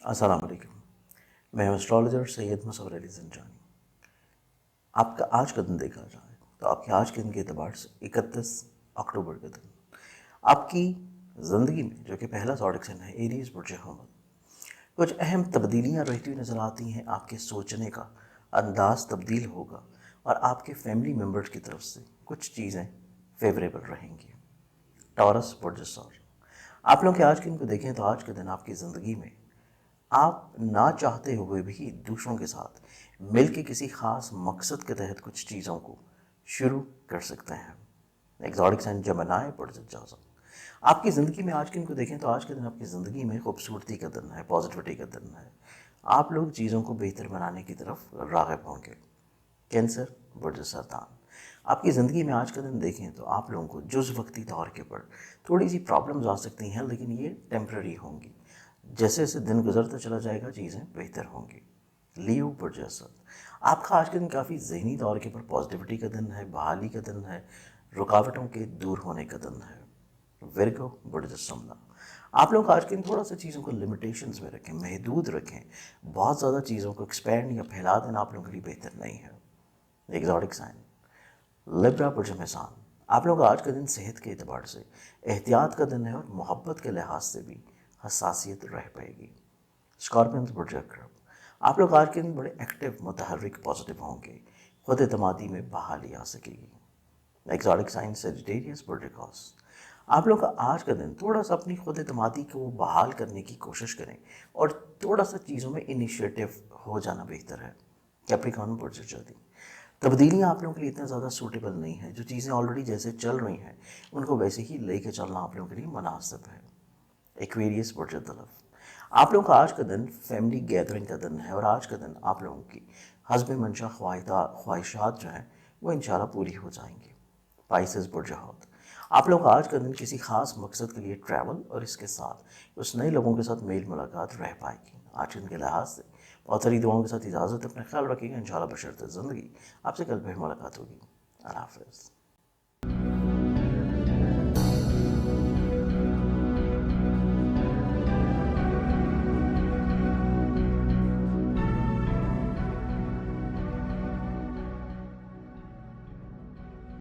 अस्सलाम वालेकुम। मैं हूं एस्ट्रोलॉजर सैयद मुसव्वर अली ज़ंजानी। आपका आज का दिन देखा जाए तो आपके आज के दिन के एतबार से 31 अक्टूबर का दिन आपकी ज़िंदगी में जो कि पहला ज़ोडिक साइन है एरीज़ बुर्ज हमल, कुछ अहम तब्दीलियाँ रहती हुई नज़र आती हैं। आपके सोचने का अंदाज़ तब्दील होगा और आपके फैमिली मेम्बर्स की तरफ से कुछ चीज़ें फेवरेबल रहेंगी। टॉरस बुर्ज सौर, आप लोग के आज के दिन को देखें तो आज के दिन आपकी ज़िंदगी में आप ना चाहते हुए भी दूसरों के साथ मिलकर किसी ख़ास मकसद के तहत कुछ चीज़ों को शुरू कर सकते हैं। एग्जॉटिक साइन जमनाए पुरजम, आपकी ज़िंदगी में आज के दिन को देखें तो आज के दिन आपकी ज़िंदगी में खूबसूरती का दिन है, पॉजिटिविटी का दिन है। आप लोग चीज़ों को बेहतर बनाने की तरफ राग़िब होंगे। कैंसर बुर्ज सरतान, आपकी ज़िंदगी में आज का दिन देखें तो आप लोगों को जुज़ वक्ती तौर के पर थोड़ी सी प्रॉब्लम्स आ सकती हैं, लेकिन ये टेम्प्रेरी होंगी। जैसे जैसे दिन गुजरता चला जाएगा चीज़ें बेहतर होंगी। लियो बुर्ज असद, आपका आज का दिन काफ़ी ज़हनी तौर के पर पॉजिटिविटी का दिन है, बहाली का दिन है, रुकावटों के दूर होने का दिन है। विर्गो बुर्ज समला, आप लोग आज के दिन थोड़ा सा चीज़ों को लिमिटेशंस में रखें, महदूद रखें। बहुत ज़्यादा चीज़ों को एक्सपैंड या फैला देना आप लोगों के लिए बेहतर नहीं है। एग्जॉटिक साइन लिब्रा बुर्ज मेज़ान, आप लोग आज का दिन सेहत के एतबार से एहतियात का दिन है और मोहब्बत के लिहाज से भी हसासियत रह पाएगी। स्कॉर्पियंस बुर्ज अक्रब, आप लोग आज के दिन बड़े एक्टिव, मुतहर्रिक, पॉजिटिव होंगे। खुद एतमादी में बहाली आ सकेगी। एग्जॉटिक साइन सेजिटेरियस बुर्ज कॉस, आप लोग का आज का दिन थोड़ा सा अपनी खुद एतमादी को बहाल करने की कोशिश करें और थोड़ा सा चीज़ों में इनिशिएटिव हो जाना बेहतर है। कैप्रिकॉर्न बुर्ज जल्दी, तब्दीलियाँ आप लोगों के लिए इतना ज़्यादा सूटेबल नहीं है। जो चीज़ें ऑलरेडी जैसे चल रही हैं उनको वैसे ही लेके चलना आप लोगों के लिए मुनासिब है। एक्वेरियस बुर्ज तलफ, आप लोगों का आज का दिन फैमिली गैदरिंग का दिन है और आज का दिन आप लोगों की हस्ब मंशा ख्वाहिशात जो हैं वो इंशाल्लाह पूरी हो जाएंगी। पाइसेस बुर्ज हौत, आप लोगों का आज का दिन किसी ख़ास मकसद के लिए ट्रैवल और इसके साथ उस नए लोगों के साथ मेल मुलाकात रह पाएगी। आज के दिन के लिहाज से बहुत सारी दुआओं के साथ इजाज़त, अपना ख्याल रखिएगा। इंशाल्लाह बशर्ते ज़िंदगी, आपसे कल फिर मुलाकात होगी। अल्लाह हाफ़िज़।